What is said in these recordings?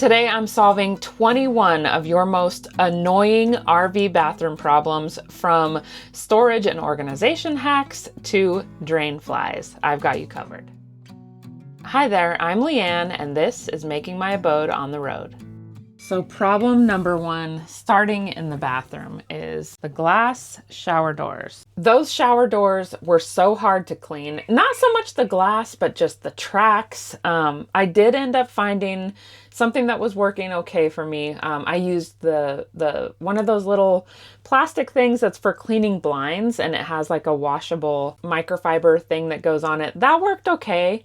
Today I'm solving 21 of your most annoying RV bathroom problems, from storage and organization hacks to drain flies. I've got you covered. Hi there, I'm Leanne, and this is Making My Abode on the Road. So problem number one, starting in the bathroom, is the glass shower doors. Those shower doors were so hard to clean. Not so much the glass, but just the tracks. I did end up finding something that was working okay for me. I used the one of those little plastic things that's for cleaning blinds, and it has like a washable microfiber thing that goes on it. That worked okay.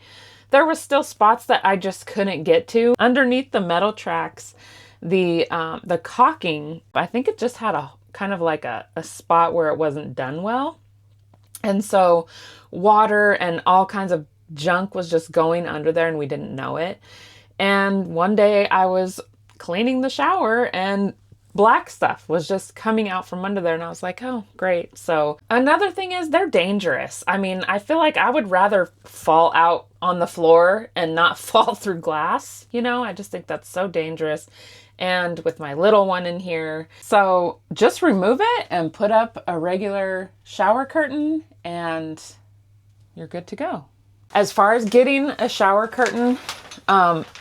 There was still spots that I just couldn't get to. Underneath the metal tracks, the caulking, I think it just had a kind of like a spot where it wasn't done well. And so water and all kinds of junk was just going under there and we didn't know it. And one day I was cleaning the shower and black stuff was just coming out from under there, and I was like, oh, great. So another thing is they're dangerous. I mean, I feel like I would rather fall out on the floor and not fall through glass. You know, I just think that's so dangerous. And with my little one in here. So just remove it and put up a regular shower curtain and you're good to go. As far as getting a shower curtain,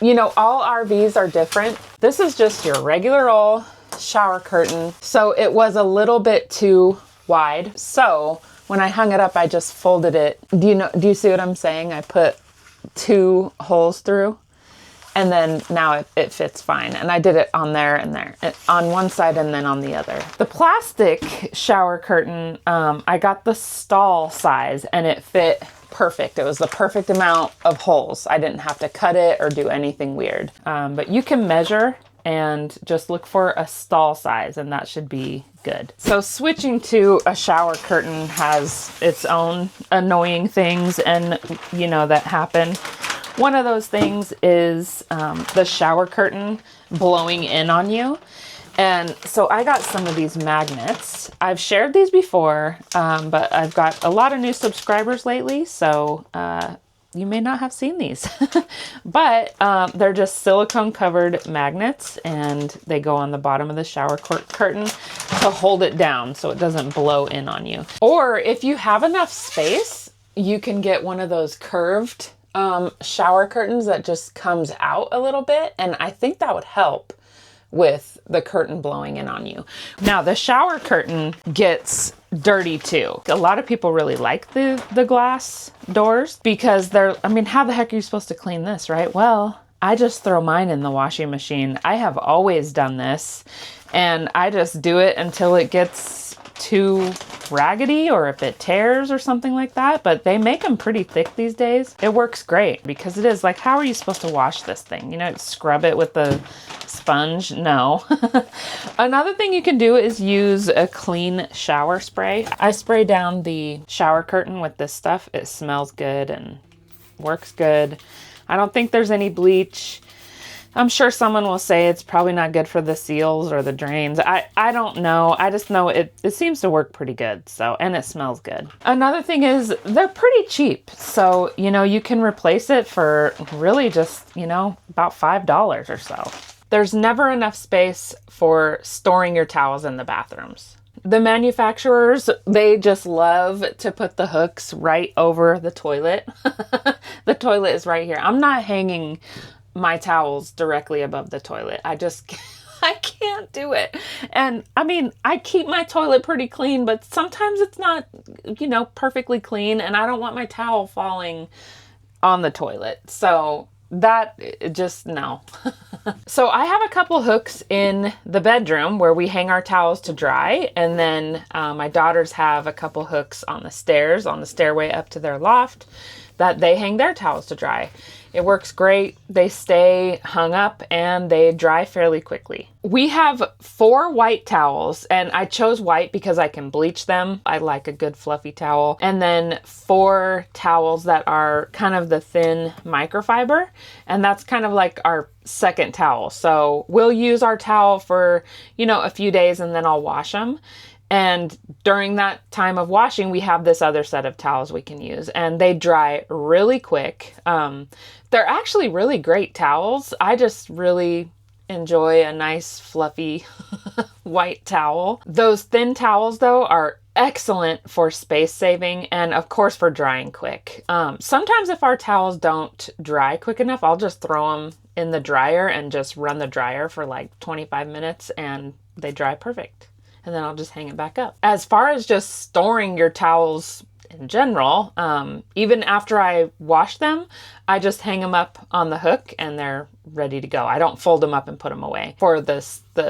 you know, all RVs are different. This is just your regular old shower curtain. So it was a little bit too wide. So when I hung it up, I just folded it. Do you see what I'm saying? I put 2 holes through, and then now it fits fine. And I did it on there and there, on one side and then on the other. The plastic shower curtain, I got the stall size and it fit perfect. It was the perfect amount of holes. I didn't have to cut it or do anything weird. But you can measure and just look for a stall size, and that should be good. So switching to a shower curtain has its own annoying things, and you know, that happen. One of those things is the shower curtain blowing in on you. And so I got some of these magnets. I've shared these before, but I've got a lot of new subscribers lately, so you may not have seen these. But they're just silicone covered magnets, and they go on the bottom of the shower curtain to hold it down so it doesn't blow in on you. Or if you have enough space, you can get one of those curved shower curtains that just comes out a little bit, and I think that would help with the curtain blowing in on you. Now the shower curtain gets dirty too. A lot of people really like the glass doors because I mean, how the heck are you supposed to clean this, right? Well, I just throw mine in the washing machine. I have always done this, and I just do it until it gets too raggedy or if it tears or something like that. But they make them pretty thick these days. It works great because it is like, how are you supposed to wash this thing? You know, scrub it with the sponge? No. Another thing you can do is use a clean shower spray. I spray down the shower curtain with this stuff. It smells good and works good. I don't think there's any bleach. I'm sure someone will say it's probably not good for the seals or the drains. I don't know. I just know it seems to work pretty good. So, and it smells good. Another thing is they're pretty cheap. So, you know, you can replace it for really just, you know, about $5 or so. There's never enough space for storing your towels in the bathrooms. The manufacturers, they just love to put the hooks right over the toilet. The toilet is right here. I'm not hanging my towels directly above the toilet. I can't do it. And I mean, I keep my toilet pretty clean, but sometimes it's not, you know, perfectly clean, and I don't want my towel falling on the toilet. So that just, no. So I have a couple hooks in the bedroom where we hang our towels to dry. And then my daughters have a couple hooks on the stairs, on the stairway up to their loft, that they hang their towels to dry. It works great. They stay hung up and they dry fairly quickly. We have 4 white towels, and I chose white because I can bleach them. I like a good fluffy towel. And then 4 towels that are kind of the thin microfiber, and that's kind of like our second towel. So we'll use our towel for, you know, a few days, and then I'll wash them. And during that time of washing, we have this other set of towels we can use, and they dry really quick. They're actually really great towels. I just really enjoy a nice fluffy white towel. Those thin towels though are excellent for space saving and of course for drying quick. Sometimes if our towels don't dry quick enough, I'll just throw them in the dryer and just run the dryer for like 25 minutes and they dry perfect. And then I'll just hang it back up. As far as just storing your towels in general, even after I wash them, I just hang them up on the hook and they're ready to go. I don't fold them up and put them away. For the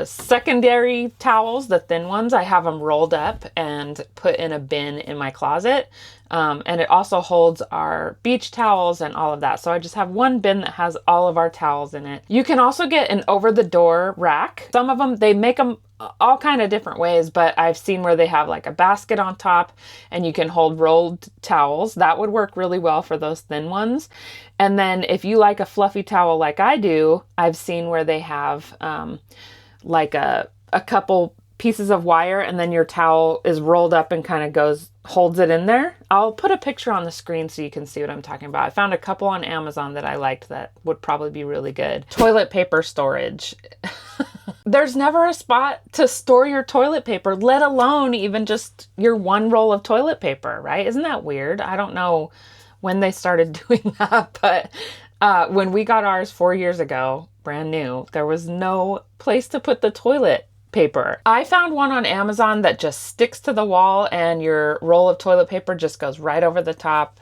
secondary towels, the thin ones, I have them rolled up and put in a bin in my closet. And it also holds our beach towels and all of that. So I just have one bin that has all of our towels in it. You can also get an over-the-door rack. Some of them, they make them all kind of different ways, but I've seen where they have like a basket on top and you can hold rolled towels. That would work really well for those thin ones. And then if you like a fluffy towel like I do, I've seen where they have like a couple pieces of wire and then your towel is rolled up and kind of holds it in there. I'll put a picture on the screen so you can see what I'm talking about. I found a couple on Amazon that I liked that would probably be really good. Toilet paper storage. There's never a spot to store your toilet paper, let alone even just your one roll of toilet paper, right? Isn't that weird? I don't know when they started doing that, but when we got ours 4 years ago, brand new, there was no place to put the toilet paper. I found one on Amazon that just sticks to the wall and your roll of toilet paper just goes right over the top.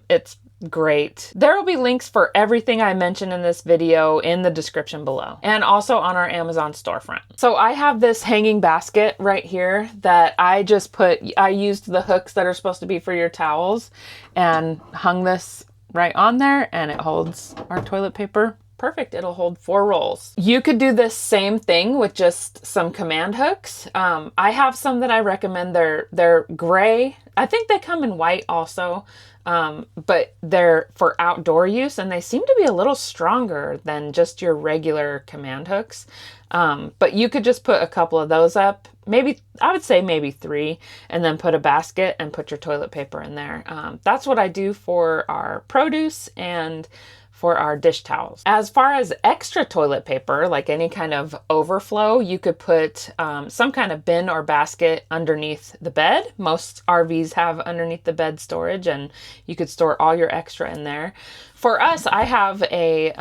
It's great. There will be links for everything I mentioned in this video in the description below and also on our Amazon storefront. So I have this hanging basket right here that I used the hooks that are supposed to be for your towels and hung this right on there and it holds our toilet paper. Perfect. It'll hold 4 rolls. You could do this same thing with just some command hooks. I have some that I recommend. They're gray. I think they come in white also, but they're for outdoor use and they seem to be a little stronger than just your regular command hooks. But you could just put a couple of those up, maybe, I would say maybe 3, and then put a basket and put your toilet paper in there. That's what I do for our produce and for our dish towels. As far as extra toilet paper, like any kind of overflow, you could put some kind of bin or basket underneath the bed. Most RVs have underneath the bed storage and you could store all your extra in there. For us, I have a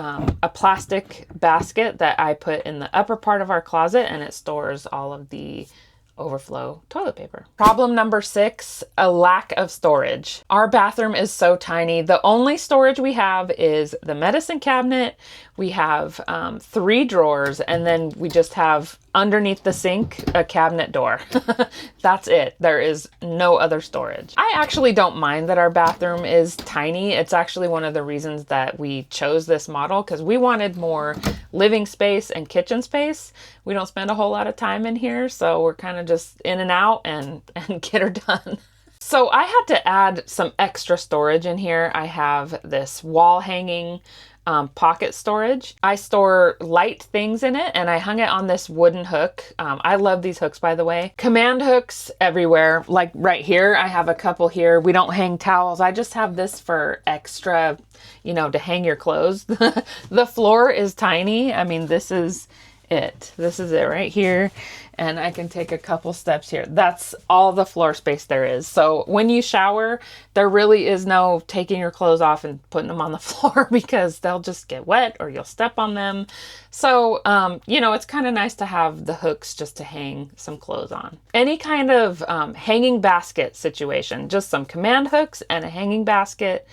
plastic basket that I put in the upper part of our closet and it stores all of the overflow toilet paper. Problem number 6, a lack of storage. Our bathroom is so tiny. The only storage we have is the medicine cabinet. We have 3 drawers and then we just have underneath the sink a cabinet door. That's it. There is no other storage. I actually don't mind that our bathroom is tiny. It's actually one of the reasons that we chose this model because we wanted more living space and kitchen space. We don't spend a whole lot of time in here, so we're kind of just in and out and get her done. So I had to add some extra storage in here. I have this wall hanging pocket storage. I store light things in it and I hung it on this wooden hook. I love these hooks, by the way. Command hooks everywhere, like right here. I have a couple here. We don't hang towels. I just have this for extra, to hang your clothes. The floor is tiny. I mean, this is it. This is it right here. And I can take a couple steps here. That's all the floor space there is. So when you shower, there really is no taking your clothes off and putting them on the floor because they'll just get wet or you'll step on them. So, it's kind of nice to have the hooks just to hang some clothes on. Any kind of hanging basket situation, just some command hooks and a hanging basket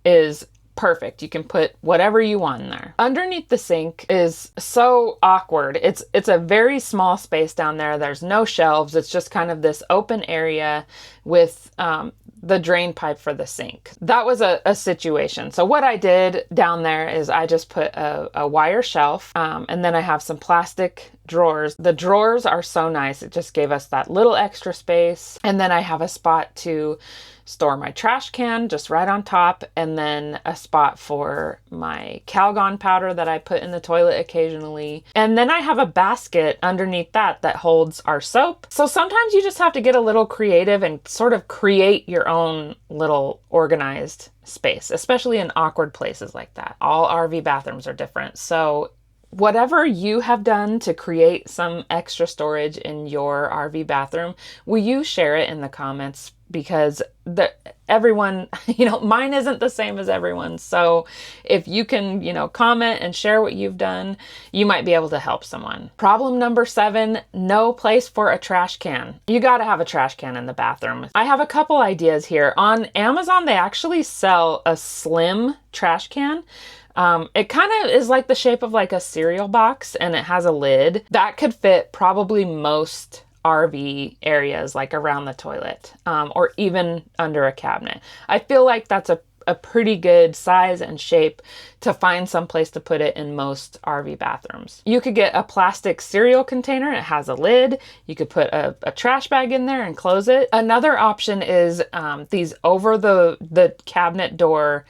is perfect. You can put whatever you want in there. Underneath the sink is so awkward. It's a very small space down there. There's no shelves. It's just kind of this open area with the drain pipe for the sink. That was a situation. So what I did down there is I just put a wire shelf and then I have some plastic drawers. The drawers are so nice. It just gave us that little extra space. And then I have a spot to store my trash can just right on top, and then a spot for my Calgon powder that I put in the toilet occasionally. And then I have a basket underneath that holds our soap. So sometimes you just have to get a little creative and sort of create your own little organized space, especially in awkward places like that. All RV bathrooms are different. So whatever you have done to create some extra storage in your RV bathroom, will you share it in the comments? Because everyone, mine isn't the same as everyone's. So if you can, comment and share what you've done, you might be able to help someone. Problem number 7, no place for a trash can. You got to have a trash can in the bathroom. I have a couple ideas here. On Amazon, they actually sell a slim trash can. It kind of is like the shape of like a cereal box, and it has a lid that could fit probably most RV areas, like around the toilet, or even under a cabinet. I feel like that's a pretty good size and shape to find some place to put it in most RV bathrooms. You could get a plastic cereal container. It has a lid. You could put a trash bag in there and close it. Another option is these over the cabinet door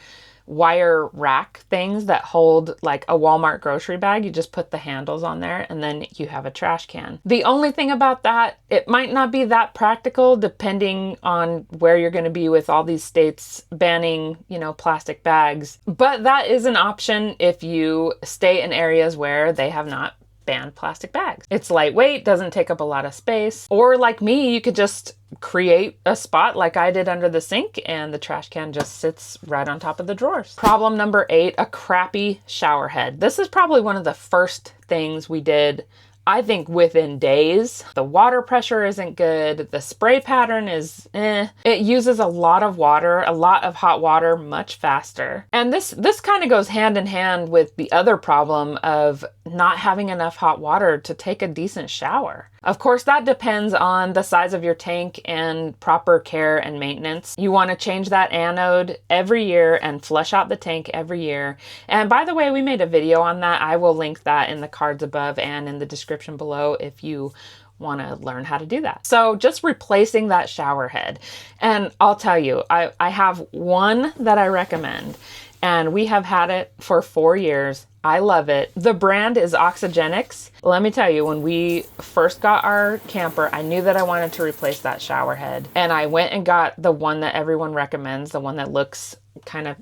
wire rack things that hold like a Walmart grocery bag. You just put the handles on there and then you have a trash can. The only thing about that, it might not be that practical depending on where you're going to be with all these states banning, plastic bags. But that is an option if you stay in areas where they have not banned plastic bags. It's lightweight, doesn't take up a lot of space. Or like me, you could just create a spot like I did under the sink and the trash can just sits right on top of the drawers. Problem number 8, a crappy shower head. This is probably one of the first things we did, I think, within days. The water pressure isn't good. The spray pattern is It uses a lot of water, a lot of hot water, much faster. And this kind of goes hand in hand with the other problem of not having enough hot water to take a decent shower. Of course, that depends on the size of your tank and proper care and maintenance. You want to change that anode every year and flush out the tank every year. And by the way, we made a video on that. I will link that in the cards above and in the description below if you want to learn how to do that. So just replacing that shower head. And I'll tell you, I have one that I recommend, and we have had it for 4 years. I love it. The brand is OXYGENICS. Let me tell you, when we first got our camper, I knew that I wanted to replace that shower head. And I went and got the one that everyone recommends, the one that looks kind of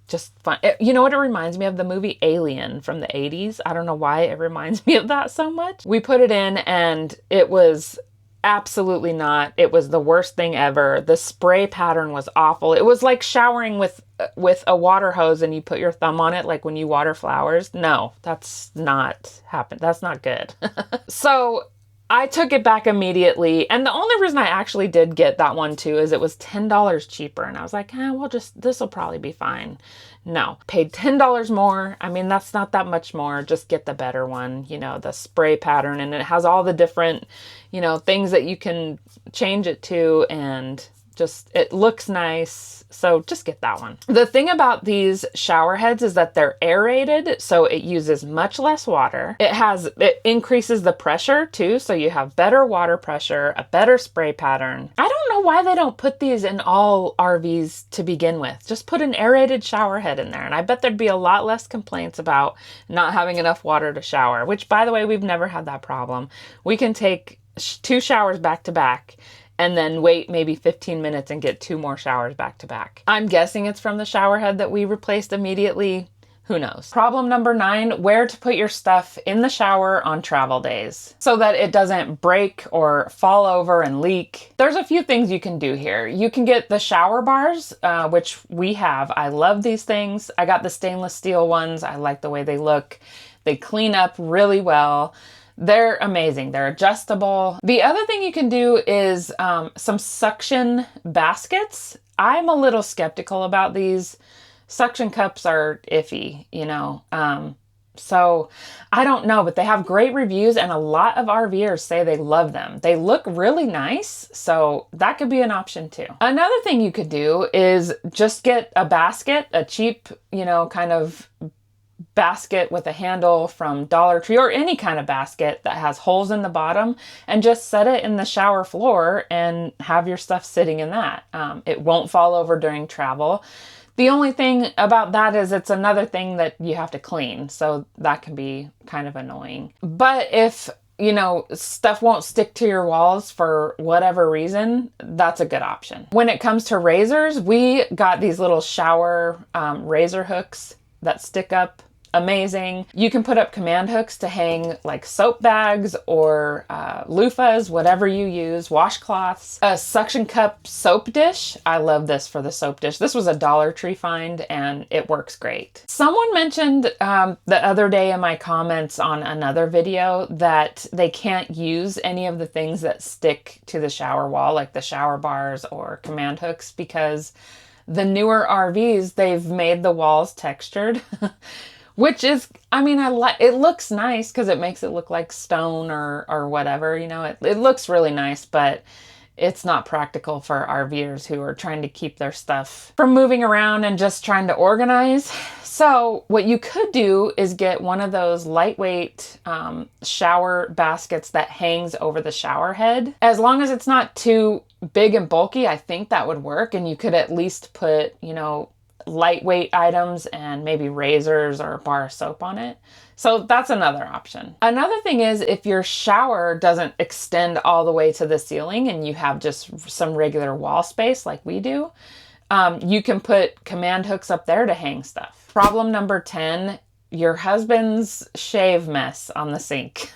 just fun. You know what it reminds me of? The movie Alien from the 80s. I don't know why it reminds me of that so much. We put it in and it was absolutely not. It was the worst thing ever. The spray pattern was awful. It was like showering with a water hose and you put your thumb on it like when you water flowers. No, that's not happen. That's not good. So I took it back immediately. And the only reason I actually did get that one too is it was $10 cheaper. And I was like, this will probably be fine. No, paid $10 more. I mean, that's not that much more. Just get the better one, the spray pattern, and it has all the different, things that you can change it to, and just, it looks nice. So just get that one. The thing about these shower heads is that they're aerated, so it uses much less water. It increases the pressure too, so you have better water pressure, a better spray pattern. I don't know why they don't put these in all RVs to begin with. Just put an aerated shower head in there, and I bet there'd be a lot less complaints about not having enough water to shower, which, by the way, we've never had that problem. We can take 2 showers back to back and then wait maybe 15 minutes and get 2 more showers back to back. I'm guessing it's from the shower head that we replaced immediately. Who knows? Problem number 9, where to put your stuff in the shower on travel days so that it doesn't break or fall over and leak. There's a few things you can do here. You can get the shower bars, which we have. I love these things. I got the stainless steel ones. I like the way they look. They clean up really well. They're amazing. They're adjustable. The other thing you can do is some suction baskets. I'm a little skeptical about these. Suction cups are iffy, so I don't know, but they have great reviews and a lot of RVers say they love them. They look really nice, so that could be an option too. Another thing you could do is just get a basket, a cheap, kind of basket with a handle from Dollar Tree, or any kind of basket that has holes in the bottom, and just set it in the shower floor and have your stuff sitting in that. It won't fall over during travel. The only thing about that is it's another thing that you have to clean, so that can be kind of annoying. But if stuff won't stick to your walls for whatever reason, that's a good option. When it comes to razors, we got these little shower razor hooks that stick up amazing. You can put up command hooks to hang like soap bags or loofahs, whatever you use, washcloths. A suction cup soap dish. I love this for the soap dish. This was a Dollar Tree find and it works great. Someone mentioned the other day in my comments on another video that they can't use any of the things that stick to the shower wall, like the shower bars or command hooks, because the newer RVs, they've made the walls textured, which is, I mean, it looks nice because it makes it look like stone or whatever, you know, it looks really nice, but it's not practical for RVers who are trying to keep their stuff from moving around and just trying to organize. So what you could do is get one of those lightweight shower baskets that hangs over the shower head. As long as it's not too big and bulky, I think that would work. And you could at least put, you know, lightweight items and maybe razors or a bar of soap on it. So that's another option. Another thing is if your shower doesn't extend all the way to the ceiling and you have just some regular wall space like we do, you can put command hooks up there to hang stuff. Problem number 10, your husband's shave mess on the sink.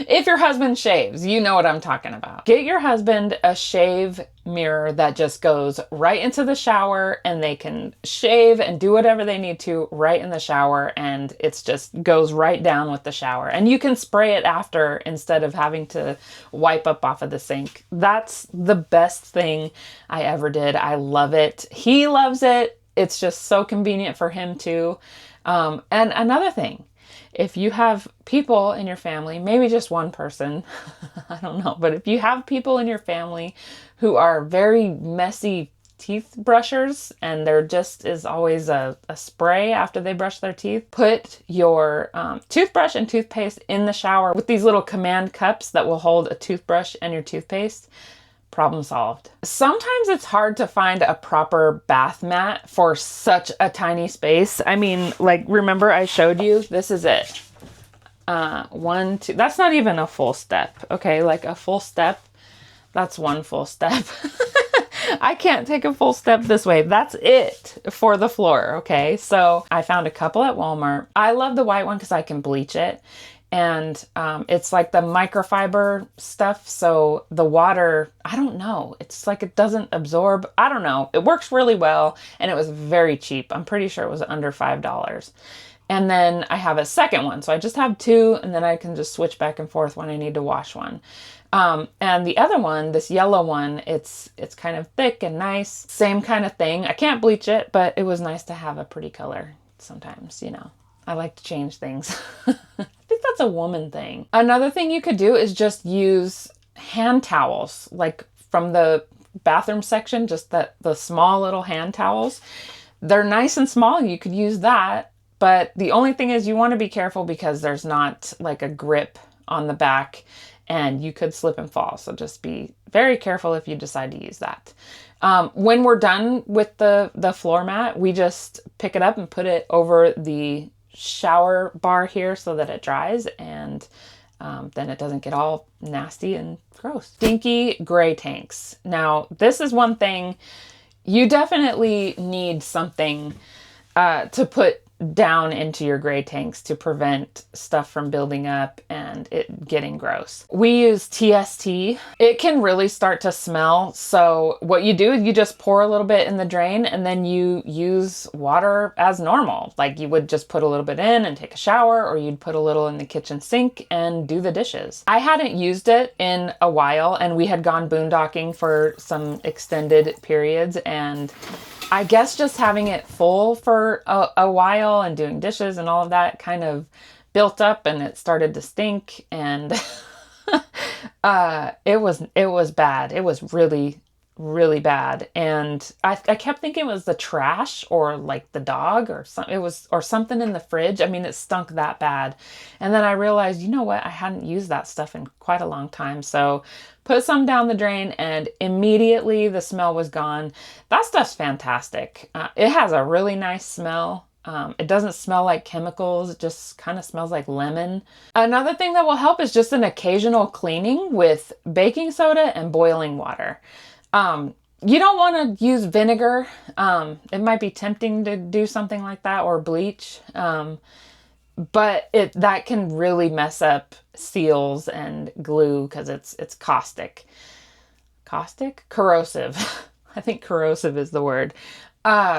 If your husband shaves, you know what I'm talking about. Get your husband a shave mirror that just goes right into the shower and they can shave and do whatever they need to right in the shower, and it's just goes right down with the shower. And you can spray it after instead of having to wipe up off of the sink. That's the best thing I ever did. I love it. He loves it. It's just so convenient for him too. And another thing, if you have people in your family, maybe just one person, I don't know, but if you have people in your family who are very messy teeth brushers and there just is always a spray after they brush their teeth, put your toothbrush and toothpaste in the shower with these little command cups that will hold a toothbrush and your toothpaste. Problem solved. Sometimes it's hard to find a proper bath mat for such a tiny space. I mean, like, remember I showed you? This is it. 1, 2, that's not even a full step. Okay, like a full step, that's one full step. I can't take a full step this way. That's it for the floor, okay? So I found a couple at Walmart. I love the white one because I can bleach it. And it's like the microfiber stuff. So the water, I don't know. It's like it doesn't absorb. I don't know. It works really well. And it was very cheap. I'm pretty sure it was under $5. And then I have a second one. So I just have two. And then I can just switch back and forth when I need to wash one. And the other one, this yellow one, it's kind of thick and nice. Same kind of thing. I can't bleach it, but it was nice to have a pretty color sometimes, you know. I like to change things. I think that's a woman thing. Another thing you could do is just use hand towels, like from the bathroom section, just the small little hand towels. They're nice and small. You could use that. But the only thing is you want to be careful because there's not like a grip on the back and you could slip and fall. So just be very careful if you decide to use that. When we're done with the floor mat, we just pick it up and put it over the shower bar here so that it dries, and then it doesn't get all nasty and gross. Stinky gray tanks. Now, this is one thing you definitely need something to put down into your gray tanks to prevent stuff from building up and it getting gross. We use TST. It can really start to smell. So what you do is you just pour a little bit in the drain and then you use water as normal. Like you would just put a little bit in and take a shower, or you'd put a little in the kitchen sink and do the dishes. I hadn't used it in a while and we had gone boondocking for some extended periods, and I guess just having it full for a while and doing dishes and all of that kind of built up and it started to stink, and it was bad. It was really, really bad. And I kept thinking it was the trash or like the dog or something in the fridge. I mean, it stunk that bad. And then I realized, you know what? I hadn't used that stuff in quite a long time. So put some down the drain and immediately the smell was gone. That stuff's fantastic. It has a really nice smell. It doesn't smell like chemicals. It just kind of smells like lemon. Another thing that will help is just an occasional cleaning with baking soda and boiling water. You don't want to use vinegar. It might be tempting to do something like that, or bleach. But that can really mess up seals and glue because it's caustic. Caustic? Corrosive. I think corrosive is the word.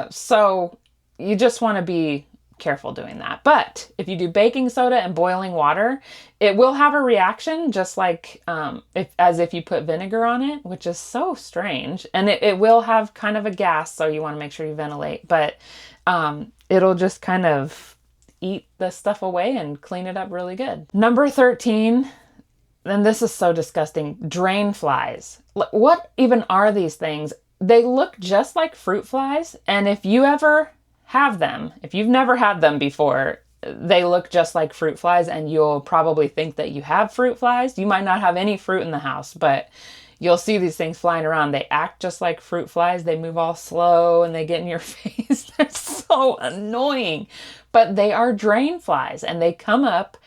So you just want to be careful doing that. But if you do baking soda and boiling water, it will have a reaction just like as if you put vinegar on it, which is so strange. And it will have kind of a gas, so you want to make sure you ventilate. But it'll just kind of eat the stuff away and clean it up really good. Number 13, and this is so disgusting, drain flies. What even are these things? They look just like fruit flies, and if you ever have them, if you've never had them before, they look just like fruit flies, and you'll probably think that you have fruit flies. You might not have any fruit in the house, but you'll see these things flying around. They act just like fruit flies. They move all slow and they get in your face. They're so annoying. But they are drain flies, and they come up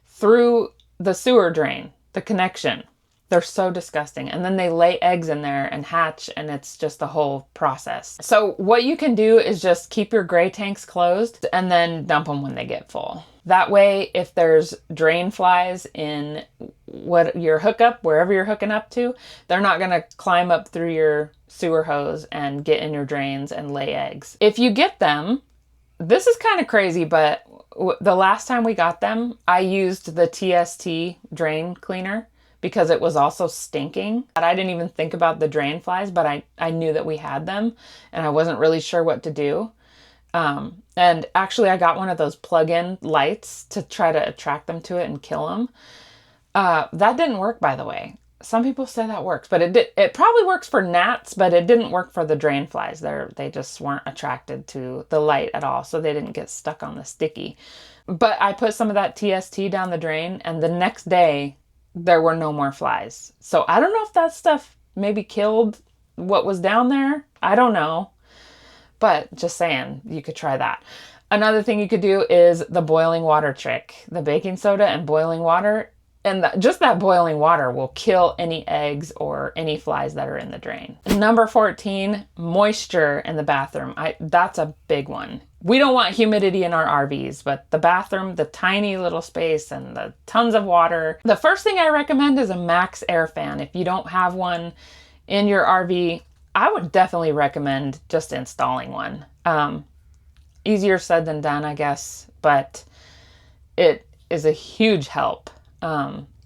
through the sewer drain, the connection. They're so disgusting. And then they lay eggs in there and hatch, and it's just a whole process. So what you can do is just keep your gray tanks closed and then dump them when they get full. That way, if there's drain flies in what your hookup, wherever you're hooking up to, they're not going to climb up through your sewer hose and get in your drains and lay eggs. If you get them, this is kind of crazy, but the last time we got them, I used the TST drain cleaner because it was also stinking. I didn't even think about the drain flies, but I knew that we had them, and I wasn't really sure what to do. And actually I got one of those plug-in lights to try to attract them to it and kill them. That didn't work, by the way. Some people say that works, but it probably works for gnats, but it didn't work for the drain flies. They just weren't attracted to the light at all, so they didn't get stuck on the sticky. But I put some of that TST down the drain, and the next day there were no more flies. So I don't know if that stuff maybe killed what was down there. I don't know. But just saying, you could try that. Another thing you could do is the boiling water trick. The baking soda and boiling water. And just that boiling water will kill any eggs or any flies that are in the drain. Number 14, moisture in the bathroom. That's a big one. We don't want humidity in our RVs, but the bathroom, the tiny little space and the tons of water. The first thing I recommend is a max air fan. If you don't have one in your RV, I would definitely recommend just installing one. Easier said than done, I guess, but it is a huge help.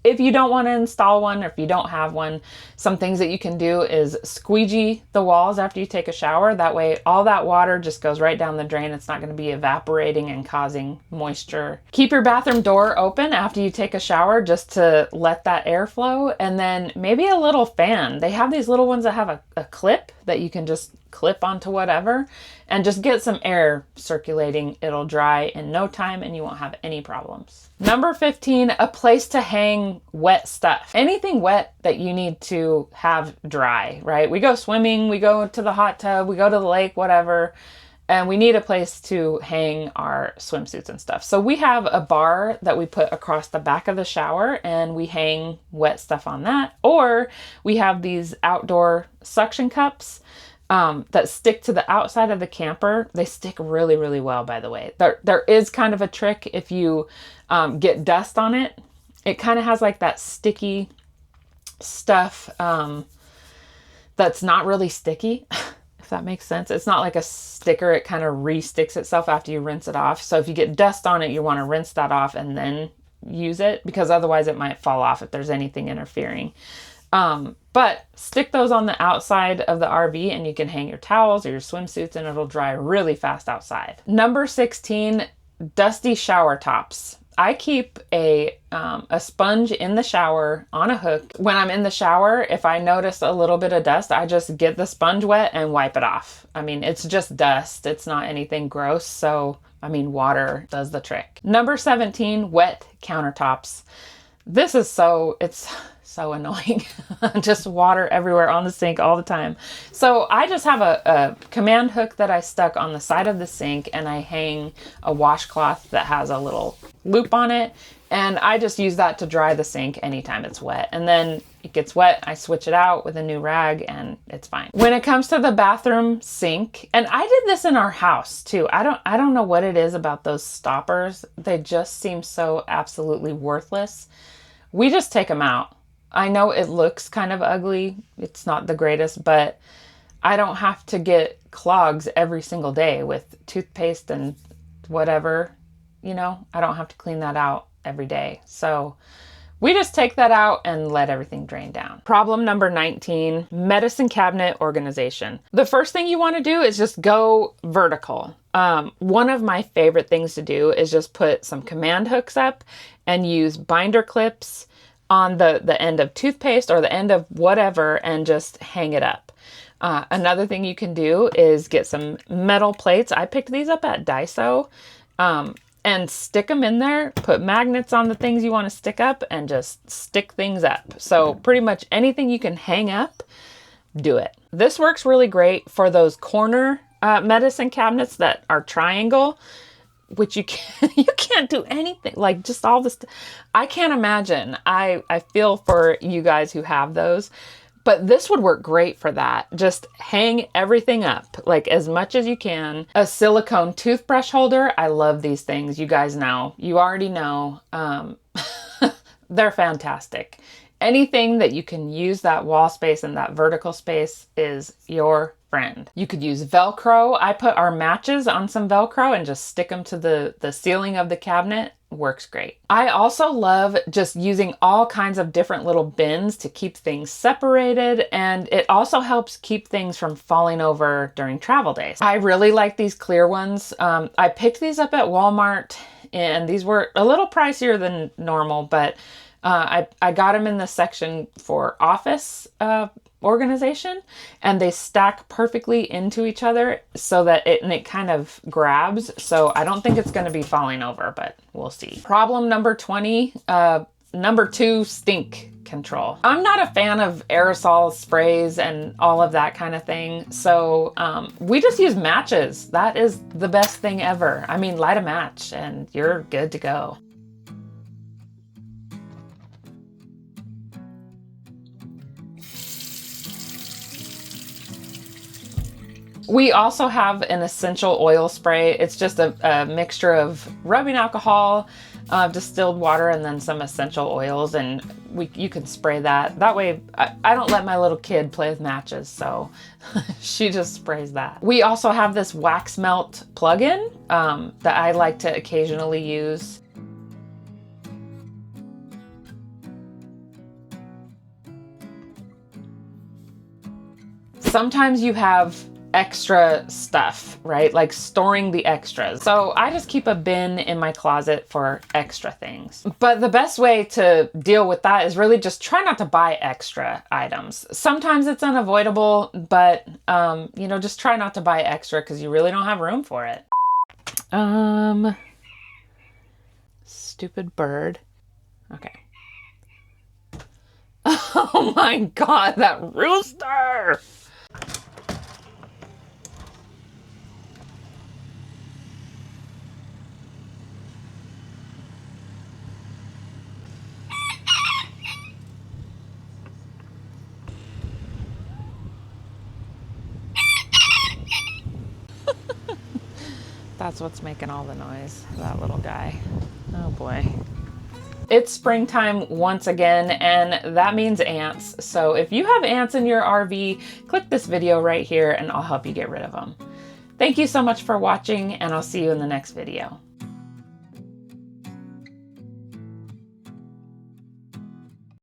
If you don't want to install one, or if you don't have one, some things that you can do is squeegee the walls after you take a shower. That way all that water just goes right down the drain. It's not going to be evaporating and causing moisture. Keep your bathroom door open after you take a shower just to let that air flow. And then maybe a little fan. They have these little ones that have a clip that you can just clip onto whatever and just get some air circulating. It'll dry in no time and you won't have any problems. Number 15, a place to hang wet stuff. Anything wet that you need to have dry, right? We go swimming, we go to the hot tub, we go to the lake, whatever, and we need a place to hang our swimsuits and stuff. So we have a bar that we put across the back of the shower and we hang wet stuff on that. Or we have these outdoor suction cups that stick to the outside of the camper. They stick really, really well, by the way. There is kind of a trick if you get dust on it. It kind of has like that sticky stuff that's not really sticky, if that makes sense. It's not like a sticker. It kind of re-sticks itself after you rinse it off. So if you get dust on it, you want to rinse that off and then use it, because otherwise it might fall off if there's anything interfering. But stick those on the outside of the RV and you can hang your towels or your swimsuits and it'll dry really fast outside. Number 16, dusty shower tops. I keep a sponge in the shower on a hook. When I'm in the shower, if I notice a little bit of dust, I just get the sponge wet and wipe it off. I mean, it's just dust. It's not anything gross. So, I mean, water does the trick. Number 17, wet countertops. This is it's so annoying. Just water everywhere on the sink all the time. So I just have a command hook that I stuck on the side of the sink, and I hang a washcloth that has a little loop on it, And I just use that to dry the sink anytime it's wet. And then it gets wet, I switch it out with a new rag and it's fine. When it comes to the bathroom sink, and I did this in our house too. I don't know what it is about those stoppers. They just seem so absolutely worthless. We just take them out. I know it looks kind of ugly. It's not the greatest, but I don't have to get clogs every single day with toothpaste and whatever, you know, I don't have to clean that out every day. So we just take that out and let everything drain down. Problem number 19, medicine cabinet organization. The first thing you want to do is just go vertical. One of my favorite things to do is just put some command hooks up and use binder clips on the end of toothpaste or the end of whatever and just hang it up. Another thing you can do is get some metal plates. I picked these up at Daiso. And stick them in there, put magnets on the things you want to stick up and just stick things up. So pretty much anything you can hang up, do it. This works really great for those corner medicine cabinets that are triangle, which you can't do anything, like just all this. I can't imagine. I feel for you guys who have those. But this would work great for that. Just hang everything up, like as much as you can. A silicone toothbrush holder. I love these things. You guys know. You already know. They're fantastic. Anything that you can use that wall space and that vertical space is your friend. You could use Velcro. I put our matches on some Velcro and just stick them to the ceiling of the cabinet. Works great. I also love just using all kinds of different little bins to keep things separated, and it also helps keep things from falling over during travel days. I really like these clear ones. I picked these up at Walmart and these were a little pricier than normal, but I got them in the section for office organization, and they stack perfectly into each other so that it kind of grabs. So I don't think it's going to be falling over, but we'll see. Problem number 20, number 2, stink control. I'm not a fan of aerosol sprays and all of that kind of thing. So we just use matches. That is the best thing ever. I mean, light a match and you're good to go. We also have an essential oil spray. It's just a mixture of rubbing alcohol, distilled water, and then some essential oils, and you can spray that. That way, I don't let my little kid play with matches, so she just sprays that. We also have this wax melt plug-in that I like to occasionally use. Sometimes you have extra stuff, right? Like storing the extras. So I just keep a bin in my closet for extra things. But the best way to deal with that is really just try not to buy extra items. Sometimes it's unavoidable, but you know, just try not to buy extra because you really don't have room for it. Stupid bird. Okay. Oh my God, that rooster! That's what's making all the noise, that little guy. Oh boy. It's springtime once again, and that means ants. So if you have ants in your RV, click this video right here and I'll help you get rid of them. Thank you so much for watching, and I'll see you in the next video.